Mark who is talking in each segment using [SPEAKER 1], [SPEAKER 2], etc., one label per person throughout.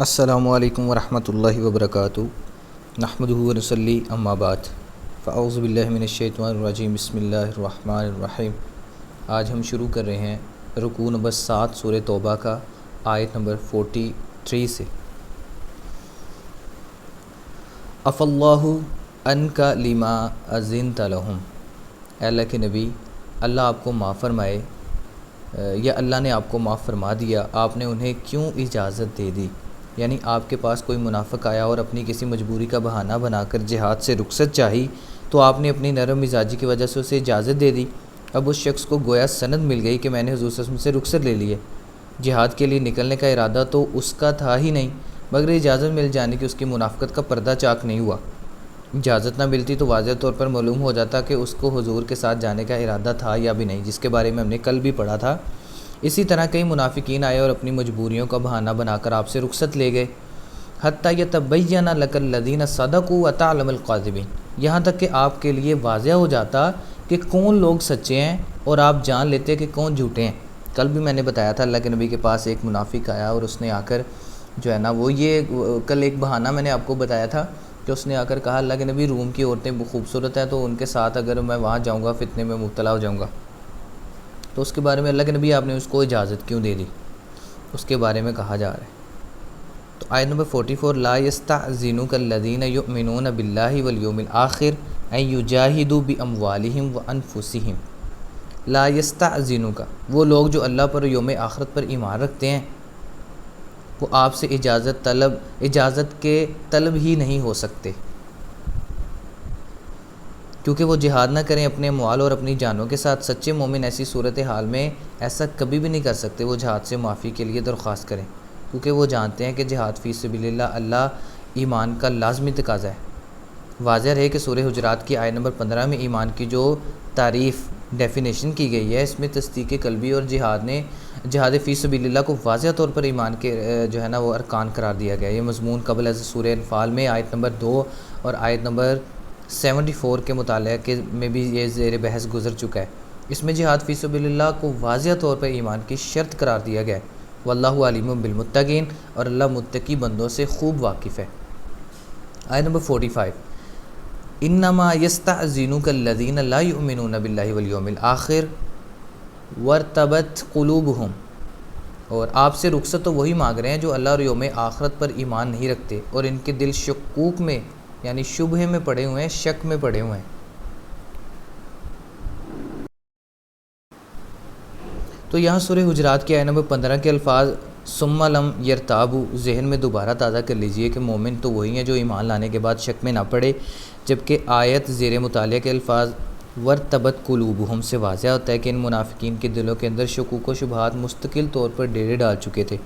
[SPEAKER 1] السلام علیکم ورحمۃ اللہ وبرکاتہ نحمدہ ونصلی اما بعد فاعوذ باللہ من الشیطان الرجیم بسم اللہ الرحمن الرحیم۔ آج ہم شروع کر رہے ہیں رکوع نمبر 7 سورہ توبہ کا آیت نمبر 43 سے۔ عفا اللہ عنک لما اذنت لہم، اے اللہ کے نبی اللہ آپ کو معاف فرمائے، یا اللہ نے آپ کو معاف فرما دیا، آپ نے انہیں کیوں اجازت دے دی؟ یعنی آپ کے پاس کوئی منافق آیا اور اپنی کسی مجبوری کا بہانہ بنا کر جہاد سے رخصت چاہی تو آپ نے اپنی نرم مزاجی کی وجہ سے اسے اجازت دے دی۔ اب اس شخص کو گویا سند مل گئی کہ میں نے حضور صلی اللہ علیہ وسلم سے رخصت لے لی ہے، جہاد کے لیے نکلنے کا ارادہ تو اس کا تھا ہی نہیں، مگر اجازت مل جانے کی اس کی منافقت کا پردہ چاک نہیں ہوا۔ اجازت نہ ملتی تو واضح طور پر معلوم ہو جاتا کہ اس کو حضور کے ساتھ جانے کا ارادہ تھا یا بھی نہیں، جس کے بارے میں ہم نے کل بھی پڑھا تھا۔ اسی طرح کئی منافقین آئے اور اپنی مجبوریوں کا بہانہ بنا کر آپ سے رخصت لے گئے، حتیٰ یتبین لک الذین صدقوا وتعلم الکاذبین، یہاں تک کہ آپ کے لیے واضح ہو جاتا کہ کون لوگ سچے ہیں اور آپ جان لیتے کہ کون جھوٹے ہیں۔ کل بھی میں نے بتایا تھا اللہ کے نبی کے پاس ایک منافق آیا اور اس نے آ کر جو ہے نا کل ایک بہانہ میں نے آپ کو بتایا تھا کہ اس نے آ کر کہا اللہ کے نبی روم کی عورتیں خوبصورت ہیں تو ان کے ساتھ اگر میں وہاں جاؤں گا فتنے میں مبتلا ہو جاؤں گا، تو اس کے بارے میں اللہ کے نبی آپ نے اس کو اجازت کیوں دے دی، اس کے بارے میں کہا جا رہا ہے۔ تو آیت نمبر 44، لا یستأذنک الذین یؤمنون باللہ والیوم الآخر ان یجاہدوا باموالہم وانفسہم۔ لا یستأذنک، وہ لوگ جو اللہ پر یوم آخرت پر ایمان رکھتے ہیں وہ آپ سے اجازت کے طلب ہی نہیں ہو سکتے، کیونکہ وہ جہاد نہ کریں اپنے اموال اور اپنی جانوں کے ساتھ۔ سچے مومن ایسی صورتحال میں ایسا کبھی بھی نہیں کر سکتے، وہ جہاد سے معافی کے لیے درخواست کریں، کیونکہ وہ جانتے ہیں کہ جہاد فی سبیل اللہ ایمان کا لازمی تقاضا ہے۔ واضح رہے کہ سورہ حجرات کی آیت نمبر 15 میں ایمان کی جو تعریف ڈیفینیشن کی گئی ہے، اس میں تصدیق قلبی اور جہاد فی سبیل اللہ کو واضح طور پر ایمان کے جو ہے نا وہ ارکان قرار دیا گیا ہے۔ یہ مضمون قبل از سورہ انفال میں آیت نمبر 2 اور آیت نمبر 74 کے مطالعہ میں بھی یہ زیر بحث گزر چکا ہے۔ اس میں جہاد فی سبیل اللہ کو واضح طور پر ایمان کی شرط قرار دیا گیا ہے۔ واللہ علیم بالمتقین، اور اللہ متقی بندوں سے خوب واقف ہے۔ آیت نمبر 45، انما یستأذنک الذین لا یؤمنون باللہ والیوم الآخر وارتبت قلوبہم، اور آپ سے رخصت تو وہی مانگ رہے ہیں جو اللہ اور یوم آخرت پر ایمان نہیں رکھتے اور ان کے دل شکوک میں یعنی شبہے میں پڑے ہوئے ہیں، شک میں پڑے ہوئے ہیں۔ تو یہاں سورہ حجرات کی آیت نمبر 15 کے الفاظ ثم لم یرتابوا ذہن میں دوبارہ تازہ کر لیجئے کہ مومن تو وہی ہیں جو ایمان لانے کے بعد شک میں نہ پڑے، جبکہ آیت زیر مطالعہ کے الفاظ ورتبت قلوبہم سے واضح ہوتا ہے کہ ان منافقین کے دلوں کے اندر شکوک و شبہات مستقل طور پر ڈیرے ڈال چکے تھے۔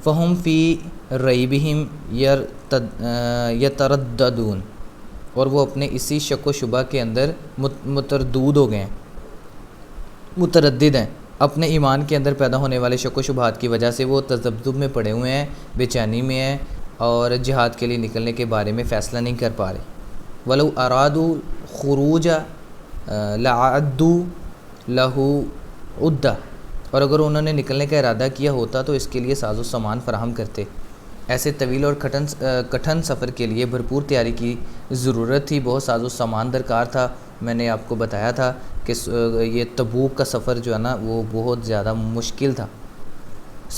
[SPEAKER 1] فہم فی ریبہم یترددون، اور وہ اپنے اسی شک و شبہ کے اندر متردد ہو گئے ہیں، متردد ہیں۔ اپنے ایمان کے اندر پیدا ہونے والے شک و شبہات کی وجہ سے وہ تذبذب میں پڑے ہوئے ہیں، بے چینی میں ہیں، اور جہاد کے لیے نکلنے کے بارے میں فیصلہ نہیں کر پا رہے۔ وَلَوْ أَرَادُوا الْخُرُوجَ لَأَعَدُّوا لَهُ عُدَّةً، اور اگر انہوں نے نکلنے کا ارادہ کیا ہوتا تو اس کے لیے ساز و سامان فراہم کرتے۔ ایسے طویل اور کٹھن سفر کے لیے بھرپور تیاری کی ضرورت تھی، بہت ساز و سامان درکار تھا۔ میں نے آپ کو بتایا تھا کہ یہ تبوک کا سفر جو ہے نا وہ بہت زیادہ مشکل تھا،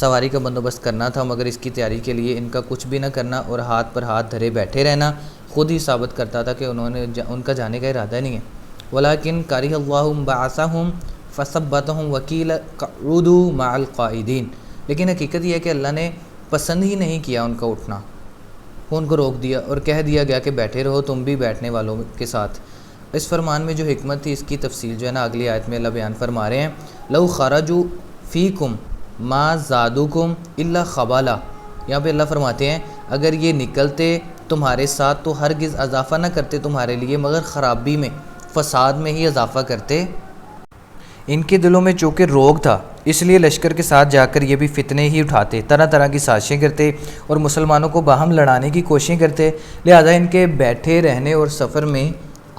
[SPEAKER 1] سواری کا بندوبست کرنا تھا، مگر اس کی تیاری کے لیے ان کا کچھ بھی نہ کرنا اور ہاتھ پر ہاتھ دھرے بیٹھے رہنا خود ہی ثابت کرتا تھا کہ ان کا جانے کا ارادہ نہیں ہے۔ وَلَٰكِن كَرِهَ اللَّهُ بَعَثَهُمْ فَثَبَّتَهُمْ وَقِيلَ اقْعُدُوا مَعَ الْقَاعِدِينَ، لیکن حقیقت یہ ہے کہ اللہ نے پسند ہی نہیں کیا ان کا اٹھنا، ان کو روک دیا اور کہہ دیا گیا کہ بیٹھے رہو تم بھی بیٹھنے والوں کے ساتھ۔ اس فرمان میں جو حکمت تھی اس کی تفصیل جو ہے نا اگلی آیت میں اللہ بیان فرما رہے ہیں۔ لَوْ خَرَجُوا فِيكُمْ مَا زَادُوكُمْ إِلَّا خَبَالًا، یہاں پہ اللہ فرماتے ہیں اگر یہ نکلتے تمہارے ساتھ تو ہرگز اضافہ نہ کرتے تمہارے لیے مگر خرابی میں، فساد میں ہی اضافہ کرتے۔ ان کے دلوں میں چونکہ روگ تھا اس لیے لشکر کے ساتھ جا کر یہ بھی فتنے ہی اٹھاتے، طرح طرح کی سازشیں کرتے اور مسلمانوں کو باہم لڑانے کی کوششیں کرتے، لہذا ان کے بیٹھے رہنے اور سفر میں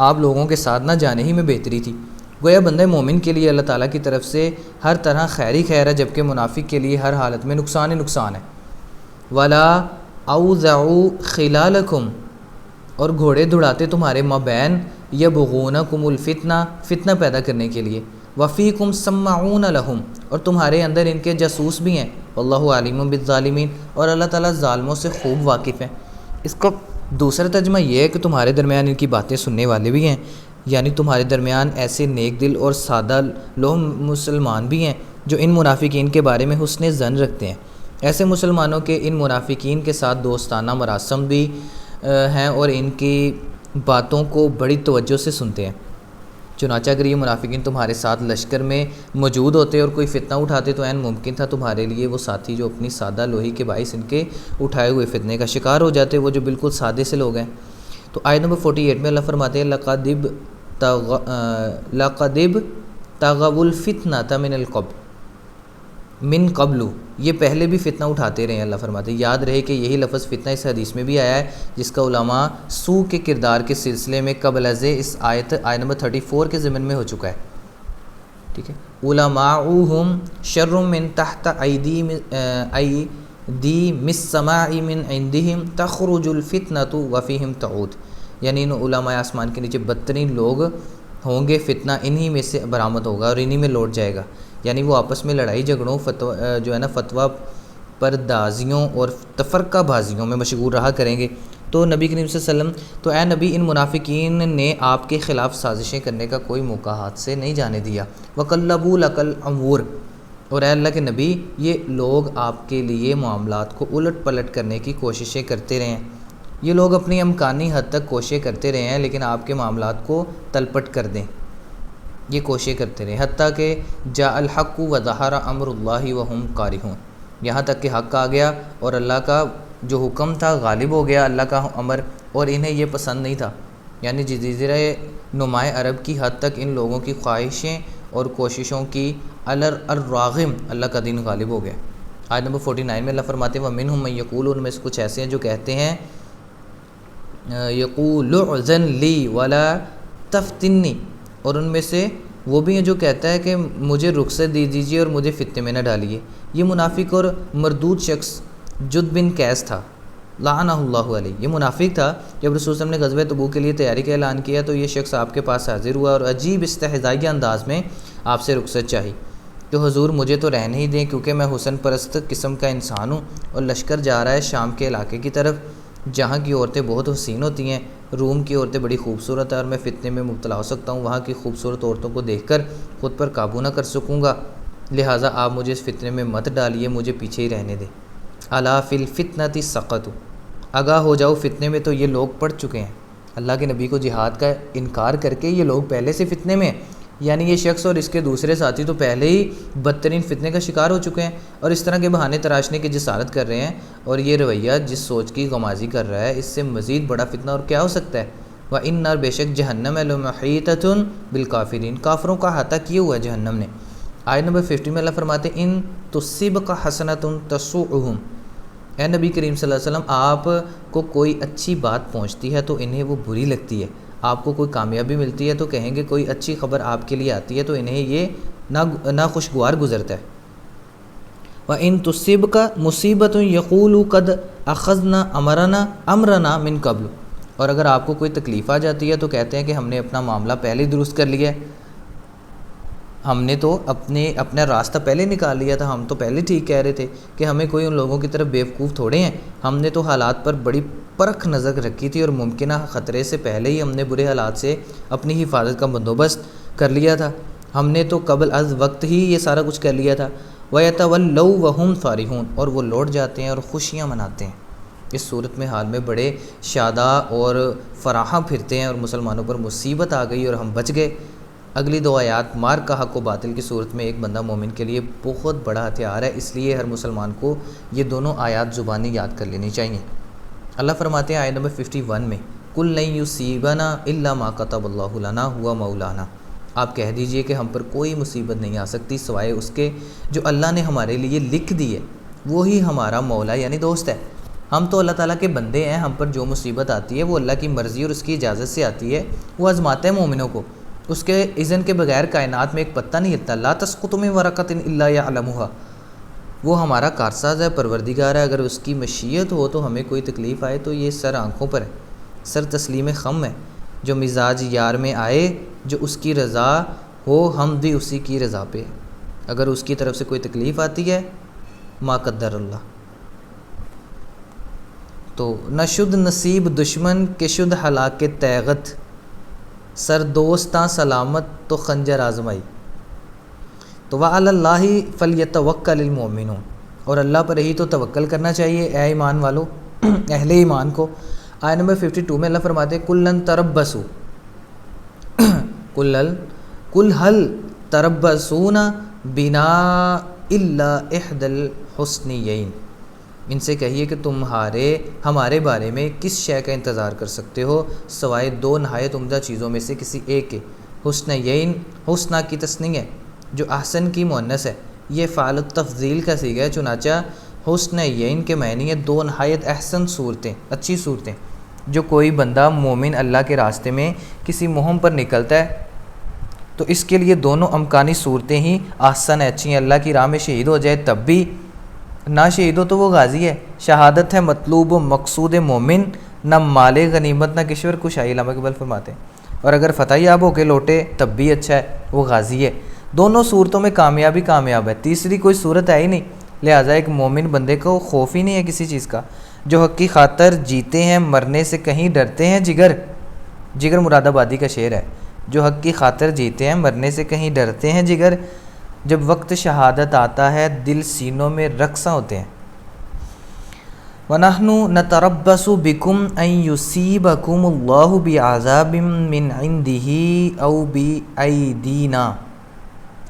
[SPEAKER 1] آپ لوگوں کے ساتھ نہ جانے ہی میں بہتری تھی۔ گویا بندہ مومن کے لیے اللہ تعالیٰ کی طرف سے ہر طرح خیر ہی خیر ہے، جبکہ منافق کے لیے ہر حالت میں نقصان ہی نقصان ہے۔ ولا اوزعوا خلالکم، اور گھوڑے دوڑاتے تمہارے مابین، یبغونکم الفتنہ، فتنہ پیدا کرنے کے لیے، وفیکم سماعون لہم، اور تمہارے اندر ان کے جاسوس بھی ہیں، واللہ علیم بالظالمین، اور اللہ تعالیٰ ظالموں سے خوب واقف ہیں۔ اس کا دوسرا ترجمہ یہ ہے کہ تمہارے درمیان ان کی باتیں سننے والے بھی ہیں، یعنی تمہارے درمیان ایسے نیک دل اور سادہ لوگ مسلمان بھی ہیں جو ان منافقین کے بارے میں حسن ظن رکھتے ہیں۔ ایسے مسلمانوں کے ان منافقین کے ساتھ دوستانہ مراسم بھی ہیں اور ان کی باتوں کو بڑی توجہ سے سنتے ہیں۔ چنانچہ اگر یہ منافقین تمہارے ساتھ لشکر میں موجود ہوتے اور کوئی فتنہ اٹھاتے تو عین ممکن تھا تمہارے لیے وہ ساتھی جو اپنی سادہ لوہی کے باعث ان کے اٹھائے ہوئے فتنے کا شکار ہو جاتے، وہ جو بالکل سادے سے لوگ ہیں۔ تو آیت نمبر 48 میں اللہ فرماتے ہیں لَقَدِ ابْتَغَوُا الْفِتْنَةَ من قبل، یہ پہلے بھی فتنہ اٹھاتے رہے ہیں۔ اللہ فرماتے ہیں یاد رہے کہ یہی لفظ فتنہ اس حدیث میں بھی آیا ہے، جس کا علماء سو کے کردار کے سلسلے میں قبل از اس آیت نمبر 34 کے ضمن میں ہو چکا ہے، ٹھیک ہے۔ علماؤہم شر من تحت ایدیم السماء من عندہم تخرج الفتنۃ وفیہم تعود، یعنی ان علماء آسمان کے نیچے بدترین لوگ ہوں گے، فتنہ انہی میں سے برآمد ہوگا اور انہی میں لوٹ جائے گا، یعنی وہ آپس میں لڑائی جھگڑوں جو ہے نا فتویٰ پردازیوں اور تفرقہ بازیوں میں مشغول رہا کریں گے۔ تو نبی کریم صلی اللہ علیہ وسلم تو اے نبی، ان منافقین نے آپ کے خلاف سازشیں کرنے کا کوئی موقع ہاتھ سے نہیں جانے دیا۔ وَقَلَّبُوا لَكَ الْأُمُورَ، اور اے اللہ کے نبی، یہ لوگ آپ کے لیے معاملات کو الٹ پلٹ کرنے کی کوششیں کرتے رہے ہیں، یہ لوگ اپنی امکانی حد تک کوششیں کرتے رہے ہیں لیکن آپ کے معاملات کو تلپٹ کر دیں، یہ کوششیں کرتے رہے، حتیٰ کہ جاء الحق وظہر امر اللہ وہم کارہون، یہاں تک کہ حق آ گیا اور اللہ کا جو حکم تھا غالب ہو گیا، اللہ کا امر، اور انہیں یہ پسند نہیں تھا، یعنی جزیرہ نمائے عرب کی حد تک ان لوگوں کی خواہشیں اور کوششوں کی الراغم اللہ کا دین غالب ہو گیا۔ آیت نمبر 49 میں اللہ فرماتے ہیں وَمِنْهُمْ مَن يَقُولُ، ان میں سے کچھ ایسے ہیں جو کہتے ہیں یقول اذن لی ولا تفتنی، اور ان میں سے وہ بھی ہیں جو کہتا ہے کہ مجھے رخصت دے دیجیے اور مجھے فتنے میں نہ ڈالیے۔ یہ منافق اور مردود شخص جد بن قیس تھا، لعنہ اللہ علیہ، یہ منافق تھا۔ جب رسول صلی اللہ علیہ وسلم نے غزوہ تبوک کے لیے تیاری کا اعلان کیا تو یہ شخص آپ کے پاس حاضر ہوا اور عجیب استہزائیہ انداز میں آپ سے رخصت چاہی کہ حضور مجھے تو رہنے ہی دیں کیونکہ میں حسن پرست قسم کا انسان ہوں، اور لشکر جا رہا ہے شام کے علاقے کی طرف جہاں کی عورتیں بہت حسین ہوتی ہیں، روم کی عورتیں بڑی خوبصورت ہیں اور میں فتنے میں مبتلا ہو سکتا ہوں، وہاں کی خوبصورت عورتوں کو دیکھ کر خود پر قابو نہ کر سکوں گا، لہٰذا آپ مجھے اس فتنے میں مت ڈالیے، مجھے پیچھے ہی رہنے دیں۔ الا فی الفتنۃ سقطوا، آگاہ ہو جاؤ فتنے میں تو یہ لوگ پڑ چکے ہیں۔ اللہ کے نبی کو جہاد کا انکار کر کے یہ لوگ پہلے سے فتنے میں ہیں، یعنی یہ شخص اور اس کے دوسرے ساتھی تو پہلے ہی بدترین فتنے کا شکار ہو چکے ہیں اور اس طرح کے بہانے تراشنے کی جسارت کر رہے ہیں، اور یہ رویہ جس سوچ کی غمازی کر رہا ہے اس سے مزید بڑا فتنہ اور کیا ہو سکتا ہے۔ وَإِنَّ، اور بے شک جہنم لَمُحِيطَةٌ بِالْكَافِرِينَ، کافروں کا احاطہ کیا ہوا ہے جہنم نے۔ آیت نمبر 50 میں اللہ فرماتے ہیں ان تُصِبْكَ حَسَنَةٌ تَسُؤْهُمْ، اے نبی کریم صلی اللہ علیہ وسلم، آپ کو کوئی اچھی بات پہنچتی ہے تو انہیں وہ بری لگتی ہے، آپ کو کوئی کامیابی ملتی ہے تو کہیں گے کوئی اچھی خبر آپ کے لیے آتی ہے تو انہیں یہ ناخوشگوار گزرتا ہے۔ وَإِن تُصِبْكَ مُصِيبَةٌ يَقُولُوا قَدْ أَخَذْنَا أَمْرَنَا مِن قَبْلُ، اور اگر آپ کو کوئی تکلیف آ جاتی ہے تو کہتے ہیں کہ ہم نے اپنا معاملہ پہلے ہی درست کر لیا ہے، ہم نے تو اپنا راستہ پہلے نکال لیا تھا، ہم تو پہلے ٹھیک کہہ رہے تھے کہ ہمیں کوئی ان لوگوں کی طرف بیوقوف تھوڑے ہیں، ہم نے تو حالات پر بڑی پرکھ نظر رکھی تھی اور ممکنہ خطرے سے پہلے ہی ہم نے برے حالات سے اپنی حفاظت کا بندوبست کر لیا تھا، ہم نے تو قبل از وقت ہی یہ سارا کچھ کر لیا تھا۔ وَيَتَوَلَّوْا وَهُمْ فَرِحُونَ، اور وہ لوٹ جاتے ہیں اور خوشیاں مناتے ہیں، اس صورت میں حال میں بڑے شاداں اور فراہاں پھرتے ہیں اور مسلمانوں پر مصیبت آ گئی اور ہم بچ گئے۔ اگلی دو آیات مار کا حق و باطل کی صورت میں ایک بندہ مومن کے لیے بہت بڑا ہتھیار ہے، اس لیے ہر مسلمان کو یہ دونوں آیات زبانی یاد کر لینی چاہیے۔ اللہ فرماتے ہیں آیت نمبر 51 میں قُل لَن يُصِيبَنَا إِلَّا مَا كَتَبَ اللَّهُ لَنَا هُوَ مَوْلَانَا، آپ کہہ دیجئے کہ ہم پر کوئی مصیبت نہیں آ سکتی سوائے اس کے جو اللہ نے ہمارے لیے لکھ دی ہے، وہی ہمارا مولا یعنی دوست ہے۔ ہم تو اللہ تعالیٰ کے بندے ہیں، ہم پر جو مصیبت آتی ہے وہ اللہ کی مرضی اور اس کی اجازت سے آتی ہے، وہ آزماتا ہے مومنوں کو، اس کے اذن کے بغیر کائنات میں ایک پتہ نہیں ہلتا۔ لا تسقط من ورقۃ الا یعلمها، وہ ہمارا کارساز ہے، پروردگار ہے، اگر اس کی مشیت ہو تو ہمیں کوئی تکلیف آئے تو یہ سر آنکھوں پر ہے، سر تسلیم خم ہے، جو مزاج یار میں آئے، جو اس کی رضا ہو ہم بھی اسی کی رضا پہ، اگر اس کی طرف سے کوئی تکلیف آتی ہے ما قدر اللہ۔ تو نہ شد نصیب دشمن کہ شد ہلاک تیغت، سر دوستاں سلامت تو خنجر آزمائی۔ تو وعلی اللہ فلیتوکل المؤمنون، اور اللہ پر ہی تو توکل کرنا چاہیے اے ایمان والو، اہل ایمان کو۔ آیت نمبر 52 میں اللہ فرماتے ہیں کلن تربصوا، کل حل تربصون بنا الا احد الحسنیین، ان سے کہیے کہ ہمارے بارے میں کس شے کا انتظار کر سکتے ہو سوائے دو نہایت عمدہ چیزوں میں سے کسی ایک کے۔ حسنیین حسنہ کی تثنیہ ہے، جو احسن کی مؤنث ہے، یہ فعل التفضیل کا صیغہ ہے، چنانچہ حسنیین کے معنی ہے دو نہایت احسن صورتیں، اچھی صورتیں۔ جو کوئی بندہ مومن اللہ کے راستے میں کسی مہم پر نکلتا ہے تو اس کے لیے دونوں امکانی صورتیں ہی احسن اچھی ہیں۔ اللہ کی راہ میں شہید ہو جائے تب بھی، نہ شہید ہو تو وہ غازی ہے۔ شہادت ہے مطلوب و مقصود مومن، نہ مال غنیمت نہ کشور کشائی، علامہ اقبال فرماتے ہیں۔ اور اگر فتح یاب ہو کے لوٹے تب بھی اچھا ہے، وہ غازی ہے۔ دونوں صورتوں میں کامیاب ہے، تیسری کوئی صورت ہے ہی نہیں، لہٰذا ایک مومن بندے کو خوف ہی نہیں ہے کسی چیز کا۔ جو حق کی خاطر جیتے ہیں مرنے سے کہیں ڈرتے ہیں، جگر مراد آبادی کا شعر ہے، جو حق کی خاطر جیتے ہیں مرنے سے کہیں ڈرتے ہیں جگر، جب وقت شہادت آتا ہے دل سینوں میں رقصاں ہوتے ہیں۔ وَنَحْنُ نَتَرَبَّصُ بِكُمْ أَن يُصِيبَكُمُ اللَّهُ بِعَذَابٍ مِّنْ عِنْدِهِ أَوْ بِأَيْدِينَا،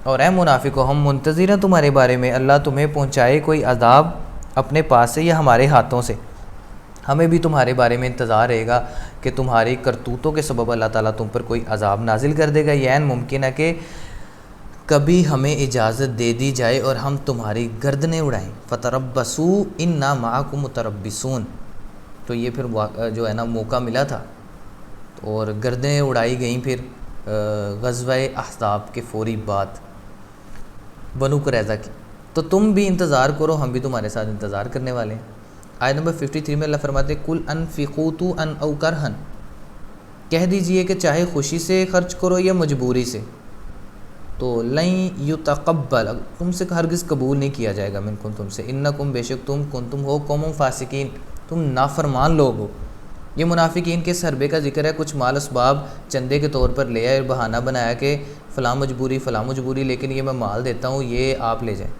[SPEAKER 1] اور اے منافقو ہم منتظر ہیں تمہارے بارے میں اللہ تمہیں پہنچائے کوئی عذاب اپنے پاس سے یا ہمارے ہاتھوں سے۔ ہمیں بھی تمہارے بارے میں انتظار رہے گا کہ تمہاری کرتوتوں کے سبب اللہ تعالیٰ تم پر کوئی عذاب نازل کر دے گا۔ یہ عین ممکن ہے کہ کبھی ہمیں اجازت دے دی جائے اور ہم تمہاری گردنیں اڑائیں۔ فَتَرَبَّصُوا إِنَّا مَعَكُمْ مُتَرَبِّصُونَ، تو یہ پھر جو ہے نا موقع ملا تھا اور گردنیں اڑائی گئیں پھر غزوہ احزاب کے فوری بعد بنو قریظہ کی۔ تو تم بھی انتظار کرو، ہم بھی تمہارے ساتھ انتظار کرنے والے ہیں۔ آیت نمبر 53 میں اللہ فرماتے ہیں کُلْ أَنفِقُوا طَوْعًا أَوْ كَرْهًا، کہہ دیجئے کہ چاہے خوشی سے خرچ کرو یا مجبوری سے، تو لَن يُتَقَبَّلَ، تم سے ہرگز قبول نہیں کیا جائے گا، منکم تم سے، انکم بے شک تم کنتم ہو قوم فاسقین، تم نافرمان لوگ ہو۔ یہ منافقین کے حربے کا ذکر ہے، کچھ مال اسباب چندے کے طور پر لے آئے اور بہانہ بنایا کہ فلاں مجبوری لیکن یہ میں مال دیتا ہوں، یہ آپ لے جائیں،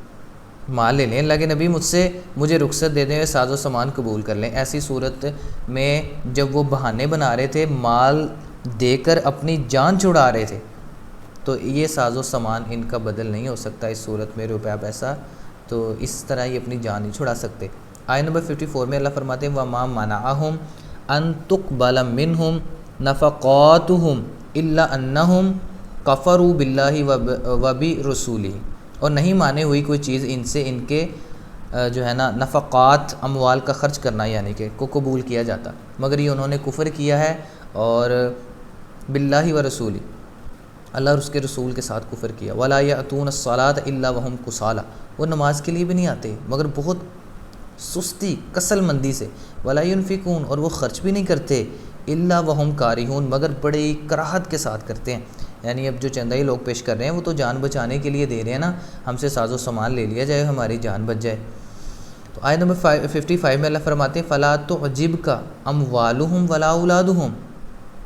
[SPEAKER 1] مال لے لیں، اللہ کے نبی مجھے رخصت دے دیں، ساز و سامان قبول کر لیں۔ ایسی صورت میں جب وہ بہانے بنا رہے تھے مال دے کر اپنی جان چھڑا رہے تھے، تو یہ ساز و سامان ان کا بدل نہیں ہو سکتا اس صورت میں، روپیہ پیسہ، تو اس طرح یہ اپنی جان نہیں چھڑا سکتے۔ آیت نمبر 54 میں اللہ فرماتے ہیں وَمَا مَنَعَهُمْ أَن تُقْبَلَ مِنْهُمْ نَفَقَاتُهُمْ إِلَّا أَنَّهُمْ كَفَرُوا بِاللَّهِ وَبِرُسُولِهِ، اور نہیں مانے ہوئی کوئی چیز ان سے ان کے جو ہے نا نفقات اموال کا خرچ کرنا یعنی کہ کو قبول کیا جاتا، مگر یہ انہوں نے کفر کیا ہے اور باللہ ورسولہ، اللہ اور اس کے رسول کے ساتھ کفر کیا۔ وَلَا يَأْتُونَ الصَّلَاةَ إِلَّا وَهُمْ كُسَالَىٰ، وہ نماز کے لیے بھی نہیں آتے مگر بہت سستی کسل مندی سے۔ وَلَا يُنْفِقُونَ، اور وہ خرچ بھی نہیں کرتے، إِلَّا وَهُمْ كَارِهُونَ، مگر بڑے کراہت کے ساتھ کرتے ہیں۔ یعنی اب جو چندہ ہی لوگ پیش کر رہے ہیں وہ تو جان بچانے کے لیے دے رہے ہیں نا، ہم سے ساز و سامان لے لیا جائے ہماری جان بچ جائے۔ تو آیت نمبر 55 میں اللہ فرماتے ہیں فَلَا تُعْجِبْكَ أَمْوَالُهُمْ وَلَا أَوْلَادُهُمْ،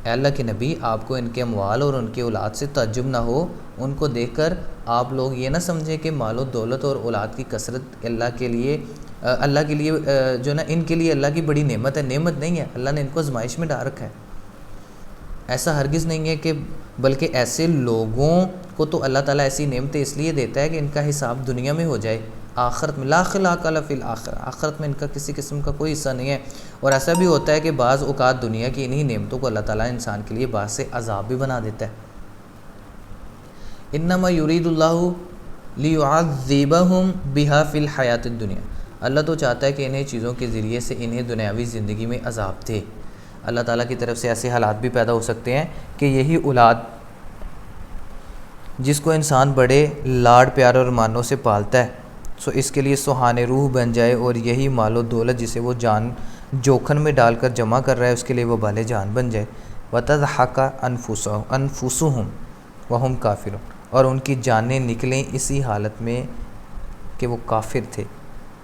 [SPEAKER 1] اے اللہ کے نبی آپ کو ان کے اموال اور ان کے اولاد سے تعجب نہ ہو، ان کو دیکھ کر آپ لوگ یہ نہ سمجھیں کہ مال و دولت اور اولاد کی کثرت اللہ کے لیے جو نا ان کے لیے اللہ کی بڑی نعمت ہے، نعمت نہیں ہے، اللہ نے ان کو آزمائش میں ڈال رکھا ہے۔ ایسا ہرگز نہیں ہے، کہ بلکہ ایسے لوگوں کو تو اللہ تعالیٰ ایسی نعمتیں اس لیے دیتا ہے کہ ان کا حساب دنیا میں ہو جائے، آخرت میں لا خلاق له فی الآخرہ، آخرت میں ان کا کسی قسم کا کوئی حصہ نہیں ہے۔ اور ایسا بھی ہوتا ہے کہ بعض اوقات دنیا کی انہی نعمتوں کو اللہ تعالیٰ انسان کے لیے باعث عذاب بھی بنا دیتا ہے۔ انما یرید اللہ لیعذبہم بہا فی الحیات الدنیا، اللہ تو چاہتا ہے کہ انہیں چیزوں کے ذریعے سے انہیں دنیاوی زندگی میں عذاب دے۔ اللہ تعالیٰ کی طرف سے ایسے حالات بھی پیدا ہو سکتے ہیں کہ یہی اولاد جس کو انسان بڑے لاڈ پیار اور مانوں سے پالتا ہے، سو اس کے لیے سہان روح بن جائے، اور یہی مال و دولت جسے وہ جان جوکھن میں ڈال کر جمع کر رہا ہے اس کے لیے وہ بال جان بن جائے۔ وَتَضْحَكَ أَنفُسُهُمْ وَهُمْ كَافِرُونَ، اور ان کی جانیں نکلیں اسی حالت میں کہ وہ کافر تھے،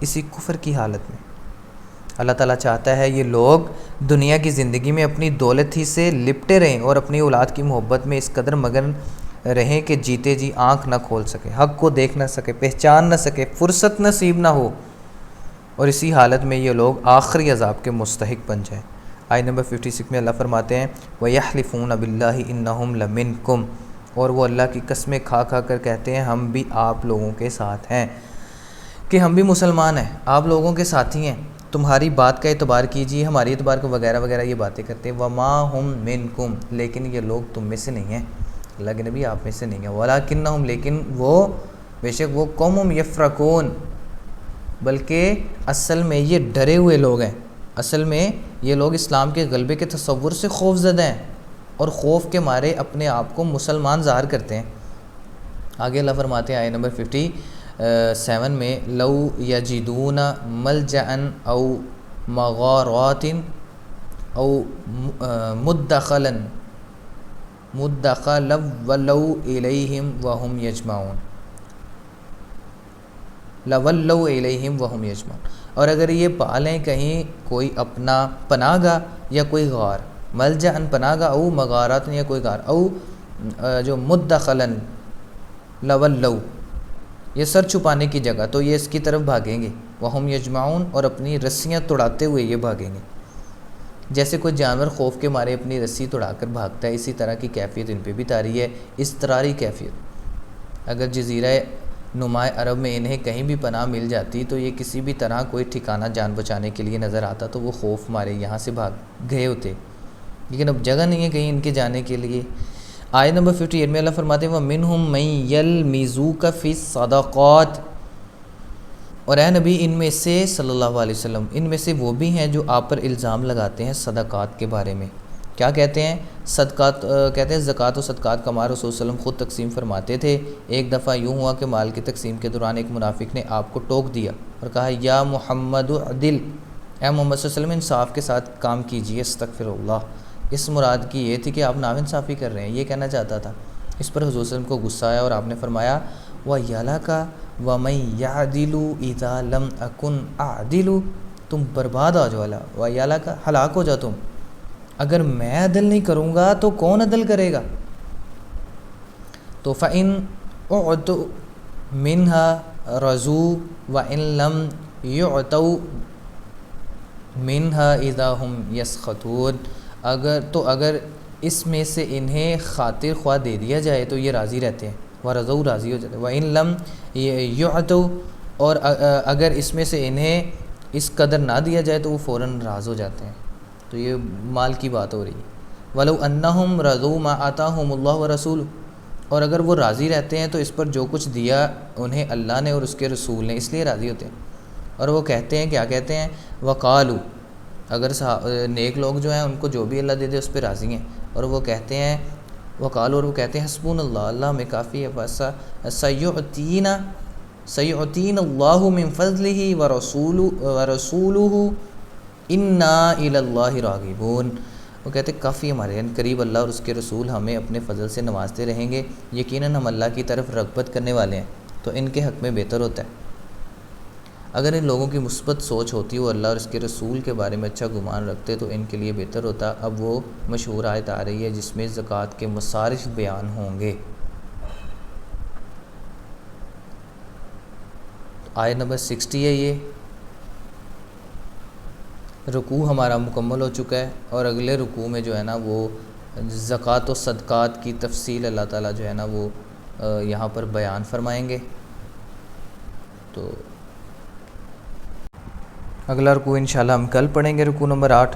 [SPEAKER 1] اسی کفر کی حالت میں۔ اللہ تعالیٰ چاہتا ہے یہ لوگ دنیا کی زندگی میں اپنی دولت ہی سے لپٹے رہیں اور اپنی اولاد کی محبت میں اس قدر مگن رہیں کہ جیتے جی آنکھ نہ کھول سکے، حق کو دیکھ نہ سکے، پہچان نہ سکے، فرصت نصیب نہ ہو، اور اسی حالت میں یہ لوگ آخری عذاب کے مستحق بن جائیں۔ آیت نمبر 56 میں اللہ فرماتے ہیں وَيَحْلِفُونَ بِاللَّهِ إِنَّهُمْ لَمِنْكُمْ، اور وہ اللہ کی قسمیں کھا کھا کر کہتے ہیں ہم بھی آپ لوگوں کے ساتھ ہیں، کہ ہم بھی مسلمان ہیں، آپ لوگوں کے ساتھی ہیں، تمہاری بات کا اعتبار کیجیے، ہماری اعتبار کو وغیرہ وغیرہ یہ باتیں کرتے ہیں۔ وَمَا هُمْ مِنْكُمْ، لیکن یہ لوگ تم میں سے نہیں ہیں، اللہ کے نبی آپ میں سے نہیں ہیں۔ وَلَكِنَّهُمْ، لیکن وہ بے شک وہ قوم یفرقون، بلکہ اصل میں یہ ڈرے ہوئے لوگ ہیں، اصل میں یہ لوگ اسلام کے غلبے کے تصور سے خوف زدہ ہیں اور خوف کے مارے اپنے آپ کو مسلمان ظاہر کرتے ہیں۔ آگے اللہ فرماتے ہیں آیت نمبر 57 میں لو یجدون ملجأ او مغارات او مدخلا ولو الیہم وہم یجمعون، لولوا الیہم وہم یجمعون، اور اگر یہ پا لیں کہیں کوئی اپنا پناہ گاہ یا کوئی غار، ملجأ پناہ گاہ، او مغارات یا کوئی غار، او جو مدخلا لولوا یہ سر چھپانے کی جگہ، تو یہ اس کی طرف بھاگیں گے، وہم یجمعون، اور اپنی رسیاں توڑاتے ہوئے یہ بھاگیں گے۔ جیسے کوئی جانور خوف کے مارے اپنی رسی توڑا کر بھاگتا ہے، اسی طرح کی کیفیت ان پہ بھی طاری ہے، اضطراری کیفیت۔ اگر جزیرہ نماء عرب میں انہیں کہیں بھی پناہ مل جاتی تو یہ کسی بھی طرح کوئی ٹھکانہ جان بچانے کے لیے نظر آتا تو وہ خوف مارے یہاں سے بھاگ گئے ہوتے، لیکن اب جگہ نہیں ہے کہیں ان کے جانے کے لیے۔ آیت نمبر 58 میں اللہ فرماتے ہیں وَمِنْهُمْ مَن يَلْمِزُوكَ فِي الصَّدَقَاتِ، اور اے نبی ان میں سے صلی اللہ علیہ وسلم، ان میں سے وہ بھی ہیں جو آپ پر الزام لگاتے ہیں صدقات کے بارے میں۔ کیا کہتے ہیں؟ صدقات کہتے ہیں زکوٰۃ و صدقات کا مال رسول صلی اللہ علیہ وسلم خود تقسیم فرماتے تھے۔ ایک دفعہ یوں ہوا کہ مال کی تقسیم کے دوران ایک منافق نے آپ کو ٹوک دیا اور کہا یا محمد عدل، اے محمد صلی اللہ علیہ وسلم انصاف کے ساتھ کام کیجیے، استغفر اللہ۔ اس مراد کی یہ تھی کہ آپ ناانصافی کر رہے ہیں، یہ کہنا چاہتا تھا۔ اس پر حضور صلی اللہ علیہ وسلم کو غصہ آیا اور آپ نے فرمایا وَيَلَكَ وَمَن يَعْدِلُ إِذَا لَمْ أَكُنْ أَعْدِلُ، تم برباد ہو جاؤ، وَيَلَكَ ہلاک ہو جاؤ تم، اگر میں عدل نہیں کروں گا تو کون عدل کرے گا؟ تو فَإِنْ أُعْطُوا مِنْهَا رَضُوا وَإِنْ لَمْ يُعْطَوْا مِنْهَا إِذَا هُمْ يَسْخَطُونَ، اگر اس میں سے انہیں خاطر خواہ دے دیا جائے تو یہ راضی رہتے ہیں، وَرَضَوْا راضی ہو جاتے ہیں، وَإِنْ لَمْ يُعْطَوْا، اور اگر اس میں سے انہیں اس قدر نہ دیا جائے تو وہ فوراً ناراض ہو جاتے ہیں۔ تو یہ مال کی بات ہو رہی ہے۔ وَلَوْ أَنَّهُمْ رَضُوا مَا آتَاهُمُ اللَّهُ وَرَسُولُهُ، اور اگر وہ راضی رہتے ہیں تو اس پر جو کچھ دیا انہیں اللہ نے اور اس کے رسول نے، اس لیے راضی ہوتے ہیں۔ اور وہ کہتے ہیں، کیا کہتے ہیں؟ وَقَالُوا، اگر نیک لوگ جو ہیں ان کو جو بھی اللہ دے دے اس پہ راضی ہیں، اور وہ کہتے ہیں وقالوا، اور وہ کہتے ہیں حسبنا اللہ، اللہ ہمیں کافی ہے، سیعطینا اللہ من فضلہ ورسولہ انا الی اللہ راغبون، وہ کہتے ہیں کافی ہمارے ان قریب اللہ اور اس کے رسول ہمیں اپنے فضل سے نوازتے رہیں گے، یقیناً ہم اللہ کی طرف رغبت کرنے والے ہیں، تو ان کے حق میں بہتر ہوتا ہے۔ اگر ان لوگوں کی مثبت سوچ ہوتی وہ اللہ اور اس کے رسول کے بارے میں اچھا گمان رکھتے تو ان کے لیے بہتر ہوتا۔ اب وہ مشہور آیت آ رہی ہے جس میں زکوٰۃ کے مصارف بیان ہوں گے۔ آیت نمبر 60 ہے یہ۔ رکوع ہمارا مکمل ہو چکا ہے اور اگلے رکوع میں جو ہے نا وہ زکوٰۃ و صدقات کی تفصیل اللہ تعالیٰ جو ہے نا وہ یہاں پر بیان فرمائیں گے۔ تو اگلا رکوع انشاءاللہ ہم کل پڑھیں گے، رکوع نمبر 8۔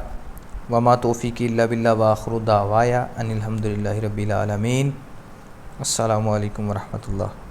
[SPEAKER 1] وما توفیقی الا باللہ وآخر دعوایا ان الحمد للہ رب العالمین۔ السلام علیکم ورحمۃ اللہ۔